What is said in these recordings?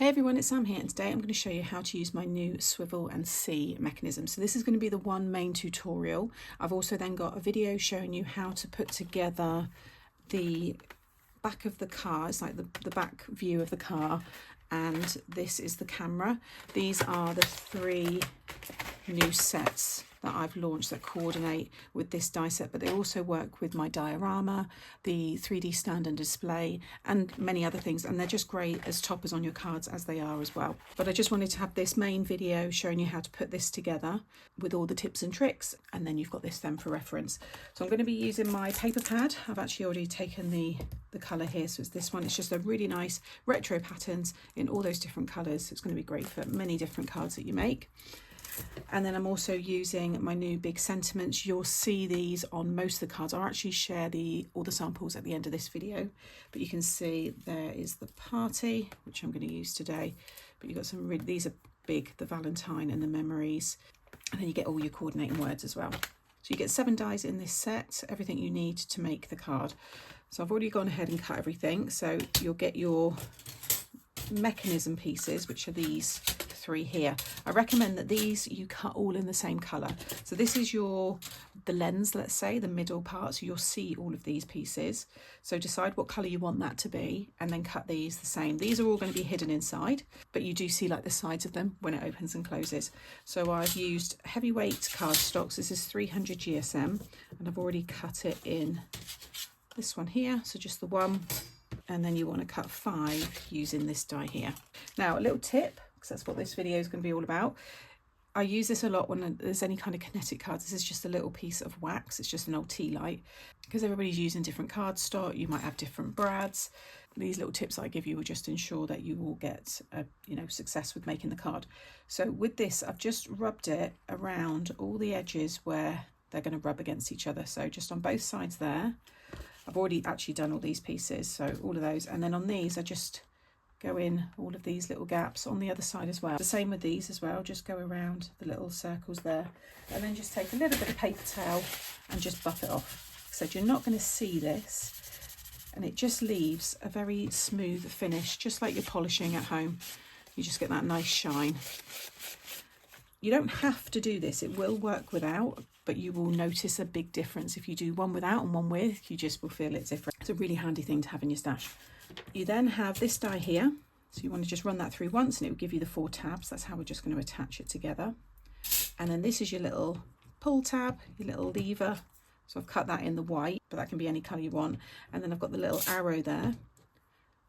Hey everyone, it's Sam here, and today I'm going to show you how to use my new Swivel See mechanism. So this is going to be the one main tutorial. I've also then got a video showing you how to put together the back of the car. It's like the back view of the car, and this is the camera. These are the three new sets that I've launched that coordinate with this die set, but they also work with my diorama, the 3D stand and display, and many other things, and they're just great as toppers on your cards as they are as well. But I just wanted to have this main video showing you how to put this together with all the tips and tricks, and then you've got this then for reference. So I'm going to be using my paper pad. I've actually already taken the colour here, so it's this one. It's just a really nice retro patterns in all those different colours. So it's going to be great for many different cards that you make. And then I'm also using my new big sentiments. You'll see these on most of the cards. I'll actually share all the samples at the end of this video, but you can see there is the party, which I'm going to use today. But you've got some really, these are big, the Valentine and the memories, and then you get all your coordinating words as well. So you get 7 dies in this set, everything you need to make the card. So I've already gone ahead and cut everything. So you'll get your mechanism pieces, which are these 3 here. I recommend that these you cut all in the same colour. So this is the lens, let's say, the middle part, so you'll see all of these pieces. So decide what colour you want that to be, and then cut these the same. These are all going to be hidden inside, but you do see like the sides of them when it opens and closes. So I've used heavyweight cardstock. This is 300 GSM, and I've already cut it in this one here, so just the one. And then you want to cut 5 using this die here. Now a little tip, because that's what this video is going to be all about. I use this a lot when there's any kind of kinetic cards. This is just a little piece of wax. It's just an old tea light, because everybody's using different cardstock. You might have different brads. These little tips I give you will just ensure that you will get success with making the card. So with this, I've just rubbed it around all the edges where they're going to rub against each other. So just on both sides there. I've already actually done all these pieces, so all of those, and then on these I just go in all of these little gaps on the other side as well. The same with these as well, just go around the little circles there, and then just take a little bit of paper towel and just buff it off. So you're not going to see this, and it just leaves a very smooth finish, just like you're polishing at home. You just get that nice shine. You don't have to do this, it will work without, but you will notice a big difference. If you do one without and one with, you just will feel it's different. It's a really handy thing to have in your stash. You then have this die here, so you want to just run that through once and it will give you the 4 tabs. That's how we're just going to attach it together. And then this is your little pull tab, your little lever. So I've cut that in the white, but that can be any colour you want. And then I've got the little arrow there, and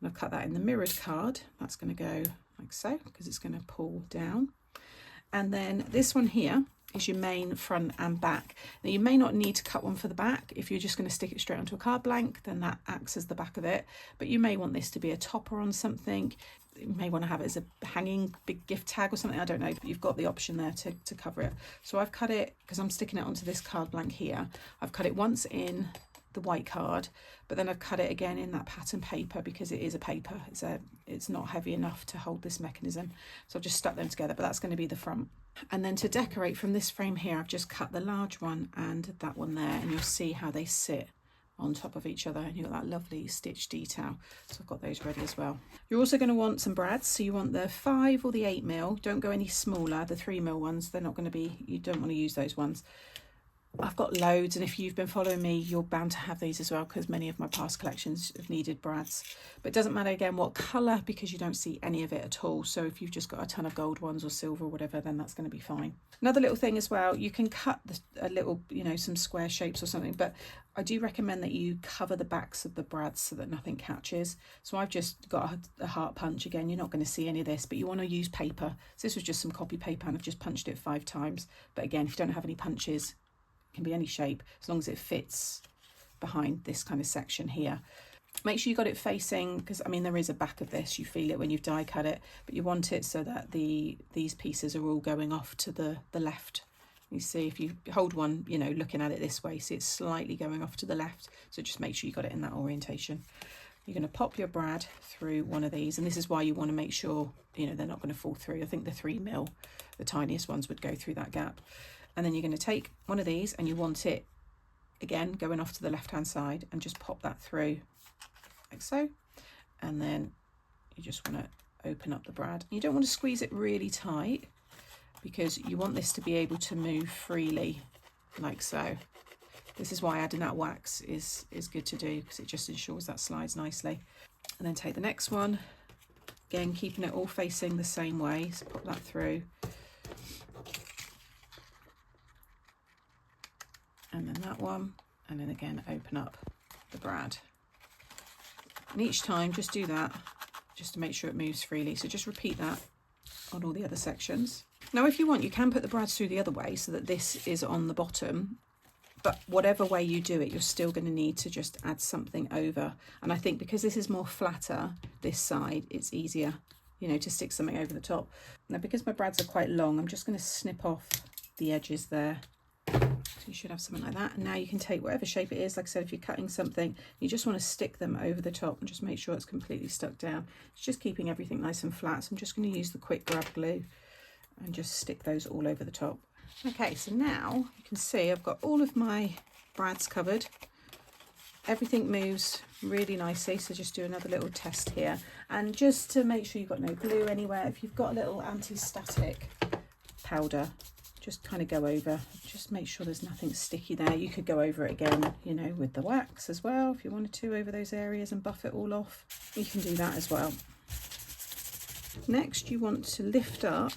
I've cut that in the mirrored card. That's going to go like so, because it's going to pull down. And then this one here is your main front and back. Now you may not need to cut one for the back. If you're just going to stick it straight onto a card blank, then that acts as the back of it. But you may want this to be a topper on something. You may want to have it as a hanging big gift tag or something, I don't know, but you've got the option there to cover it. So I've cut it, because I'm sticking it onto this card blank here, I've cut it once in the white card, but then I've cut it again in that pattern paper, because it is a paper, it's not heavy enough to hold this mechanism. So I've just stuck them together, but that's going to be the front. And then to decorate from this frame here, I've just cut the large one and that one there, and you'll see how they sit on top of each other, and you've got that lovely stitch detail. So I've got those ready as well. You're also going to want some brads, so you want the 5 or the 8mm. Don't go any smaller. The 3mm ones, they're not going to be, you don't want to use those ones. I've got loads, and if you've been following me, you're bound to have these as well, because many of my past collections have needed brads. But it doesn't matter again what colour, because you don't see any of it at all. So if you've just got a ton of gold ones or silver or whatever, then that's going to be fine. Another little thing as well, you can cut a little, some square shapes or something, but I do recommend that you cover the backs of the brads so that nothing catches. So I've just got a heart punch. Again, you're not going to see any of this, but you want to use paper. So this was just some copy paper, and I've just punched it 5 times. But again, if you don't have any punches, can be any shape as long as it fits behind this kind of section here. Make sure you got it facing, because I mean there is a back of this, you feel it when you've die cut it, but you want it so that these pieces are all going off to the left. You see, if you hold one, looking at it this way, see it's slightly going off to the left, so just make sure you got it in that orientation. You're going to pop your brad through one of these, and this is why you want to make sure they're not going to fall through. I think the 3mm, the tiniest ones, would go through that gap. And then you're going to take one of these, and you want it, again, going off to the left-hand side, and just pop that through like so. And then you just want to open up the brad. You don't want to squeeze it really tight because you want this to be able to move freely, like so. This is why adding that wax is good to do, because it just ensures that slides nicely. And then take the next one, again keeping it all facing the same way, so pop that through. And then that one, and then again open up the brad. And each time just do that, just to make sure it moves freely. So just repeat that on all the other sections. Now if you want, you can put the brads through the other way so that this is on the bottom, but whatever way you do it, you're still going to need to just add something over. And I think because this is more flatter, this side, it's easier, you know, to stick something over the top. Now because my brads are quite long, I'm just going to snip off the edges there. So you should have something like that. And now you can take whatever shape it is. Like I said, if you're cutting something, you just want to stick them over the top and just make sure it's completely stuck down. It's just keeping everything nice and flat. So I'm just going to use the quick grab glue and just stick those all over the top. Okay, so now you can see I've got all of my brads covered. Everything moves really nicely, so just do another little test here. And just to make sure you've got no glue anywhere, if you've got a little anti-static powder, just kind of go over, just make sure there's nothing sticky there. You could go over it again, you know, with the wax as well, if you wanted to, over those areas and buff it all off. You can do that as well. Next, you want to lift up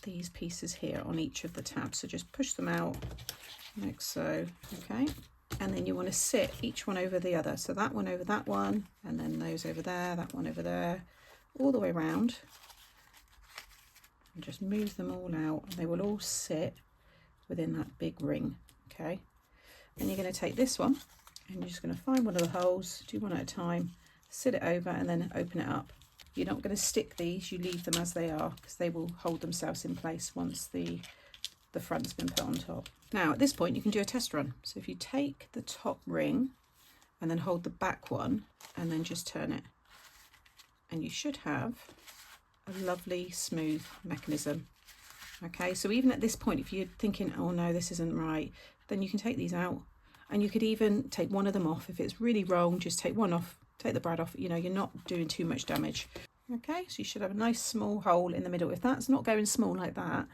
these pieces here on each of the tabs. So just push them out like so, okay? And then you want to sit each one over the other. So that one over that one, and then those over there, that one over there, all the way around. And just move them all out, and they will all sit within that big ring, okay? Then you're going to take this one, and you're just going to find one of the holes, do one at a time, sit it over, and then open it up. You're not going to stick these, you leave them as they are, because they will hold themselves in place once the front's been put on top. Now at this point you can do a test run. So if you take the top ring and then hold the back one and then just turn it, and you should have a lovely smooth mechanism. Okay, so even at this point, if you're thinking, oh no, this isn't right, then you can take these out, and you could even take one of them off. If it's really wrong, just take one off, take the brad off, you know, you're not doing too much damage. Okay, so you should have a nice small hole in the middle. If that's not going small like that,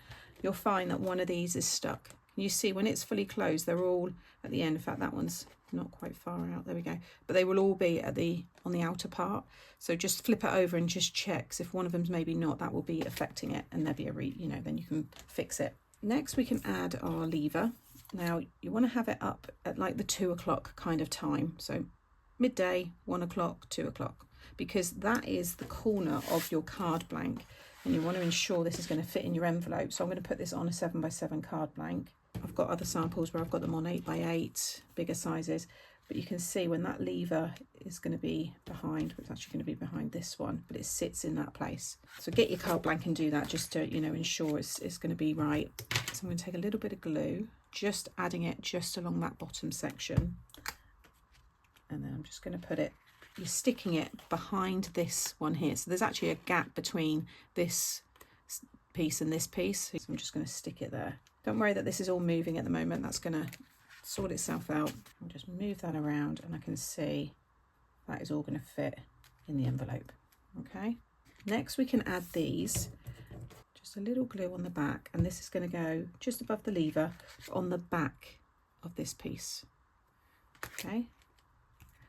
you'll find that one of these is stuck. You see when it's fully closed, they're all at the end. In fact, that one's not quite far out, there we go, but they will all be at on the outer part. So just flip it over and just check, 'cause if one of them's maybe not, that will be affecting it, and there'll be a then you can fix it. Next we can add our lever. Now you want to have it up at like the 2 o'clock kind of time, so midday, 1 o'clock, 2 o'clock, because that is the corner of your card blank, and you want to ensure this is going to fit in your envelope. So I'm going to put this on a 7x7 card blank. I've got other samples where I've got them on 8x8, bigger sizes, but you can see when that lever is going to be behind, it's actually going to be behind this one, but it sits in that place. So get your card blank and do that just to, ensure it's going to be right. So I'm going to take a little bit of glue, just adding it just along that bottom section. And then I'm just going to put it, you're sticking it behind this one here. So there's actually a gap between this piece and this piece. So I'm just going to stick it there. Don't worry that this is all moving at the moment. That's going to sort itself out. I'll just move that around, and I can see that is all going to fit in the envelope. Okay. Next we can add these, just a little glue on the back, and this is going to go just above the lever on the back of this piece. Okay.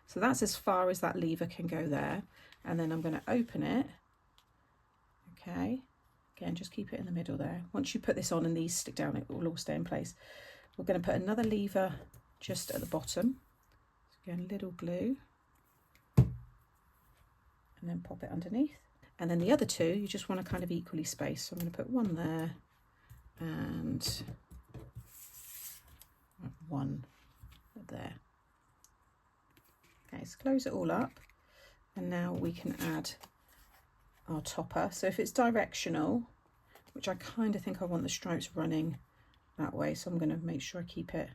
So that's as far as that lever can go there. And then I'm going to open it. Okay. Again, just keep it in the middle there. Once you put this on and these stick down, it will all stay in place. We're going to put another lever just at the bottom. So again, little glue. And then pop it underneath. And then the other two, you just want to kind of equally space. So I'm going to put one there and one there. Okay, so close it all up. And now we can add our topper. So if it's directional, which I kind of think I want the stripes running that way, so I'm going to make sure I keep it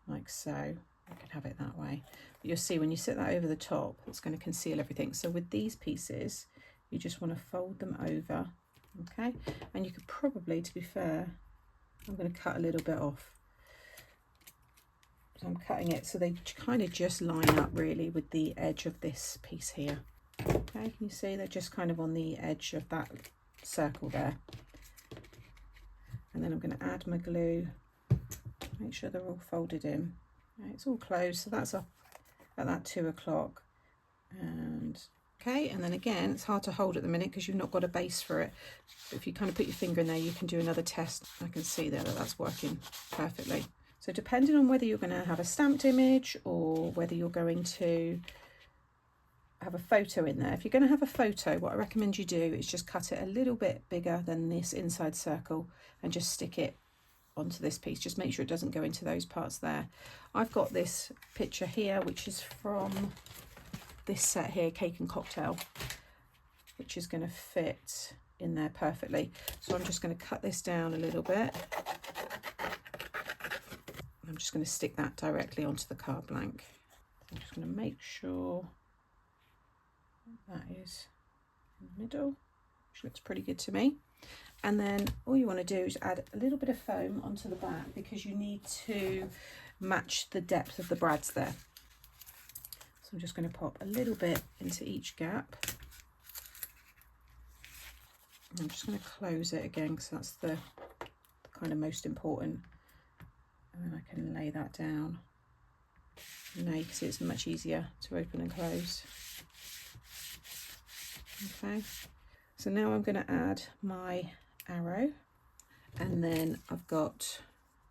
like so. I can have it that way. But you'll see when you sit that over the top, it's going to conceal everything. So with these pieces, you just want to fold them over, okay? And you could probably, to be fair, I'm going to cut a little bit off. So I'm cutting it so they kind of just line up really with the edge of this piece here. Okay, can you see they're just kind of on the edge of that circle there. And then I'm going to add my glue, make sure they're all folded in. Okay, it's all closed, so that's up at that 2 o'clock. And okay, and then again, it's hard to hold at the minute because you've not got a base for it. But if you kind of put your finger in there, you can do another test. I can see there that that's working perfectly. So depending on whether you're going to have a stamped image or whether you're going to have a photo in there. If you're going to have a photo, what I recommend you do is just cut it a little bit bigger than this inside circle and just stick it onto this piece. Just make sure it doesn't go into those parts there. I've got this picture here, which is from this set here, Cake and Cocktail, which is going to fit in there perfectly. So I'm just going to cut this down a little bit. I'm just going to stick that directly onto the card blank. I'm just going to make sure that is in the middle, which looks pretty good to me. And then all you want to do is add a little bit of foam onto the back because you need to match the depth of the brads there. So I'm just going to pop a little bit into each gap. I'm just going to close it again because that's the kind of most important. And then I can lay that down. Now you can see it's much easier to open and close. Okay, so now I'm going to add my arrow, and then I've got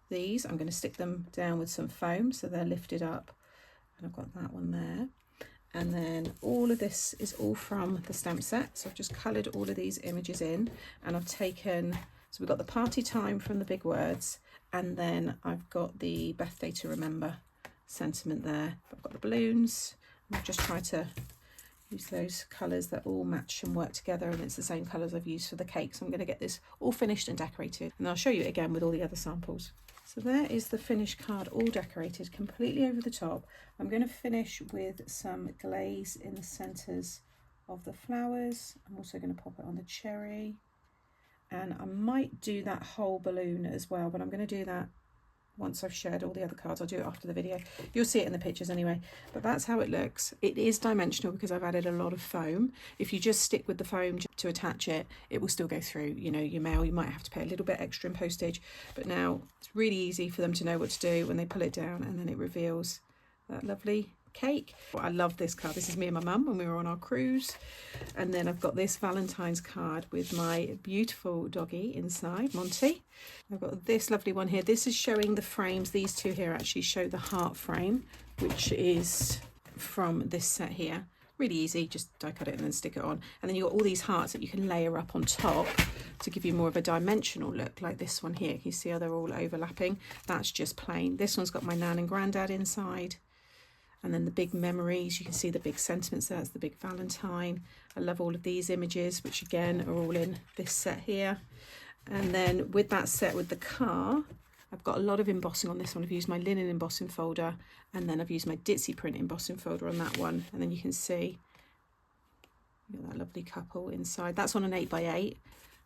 these. I'm going to stick them down with some foam so they're lifted up, and I've got that one there. And then all of this is all from the stamp set, so I've just coloured all of these images in, and I've taken, so we've got the party time from the big words, and then I've got the birthday to remember sentiment there. I've got the balloons, and I've just tried to use those colours that all match and work together, and it's the same colours I've used for the cake. So I'm going to get this all finished and decorated, and I'll show you it again with all the other samples. So there is the finished card all decorated completely over the top. I'm going to finish with some glaze in the centres of the flowers. I'm also going to pop it on the cherry, and I might do that whole balloon as well, but I'm going to do that once I've shared all the other cards. I'll do it after the video. You'll see it in the pictures anyway, but that's how it looks. It is dimensional because I've added a lot of foam. If you just stick with the foam to attach it, it will still go through, you know, your mail. You might have to pay a little bit extra in postage, but now it's really easy for them to know what to do when they pull it down, and then it reveals that lovely cake. Well, I love this card. This is me and my mum when we were on our cruise. And then I've got this Valentine's card with my beautiful doggy inside, Monty. I've got this lovely one here. This is showing the frames. These two here actually show the heart frame, which is from this set here. Really easy, just die cut it and then stick it on. And then you've got all these hearts that you can layer up on top to give you more of a dimensional look, like this one here. Can you see how they're all overlapping? That's just plain. This one's got my nan and granddad inside. And then the big memories, you can see the big sentiments there. That's the big Valentine. I love all of these images, which again are all in this set here. And then with that set with the car, I've got a lot of embossing on this one. I've used my linen embossing folder, and then I've used my Ditzy print embossing folder on that one. And then you can see you've got that lovely couple inside. That's on an 8x8.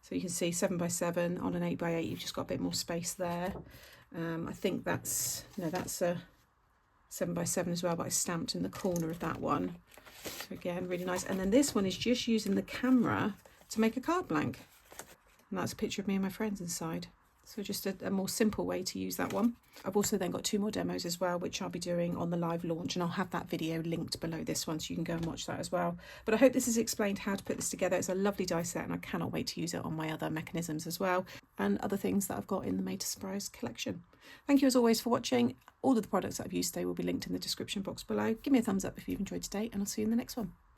So you can see 7x7 on an 8x8. You've just got a bit more space there. I think that's, no, that's a 7x7 as well, but I stamped in the corner of that one. So again, really nice. And then this one is just using the camera to make a card blank. And that's a picture of me and my friends inside. So just a more simple way to use that one. I've also then got 2 more demos as well, which I'll be doing on the live launch, and I'll have that video linked below this one so you can go and watch that as well. But I hope this has explained how to put this together. It's a lovely die set, and I cannot wait to use it on my other mechanisms as well, and other things that I've got in the Made to Surprise collection. Thank you as always for watching. All of the products that I've used today will be linked in the description box below. Give me a thumbs up if you've enjoyed today, and I'll see you in the next one.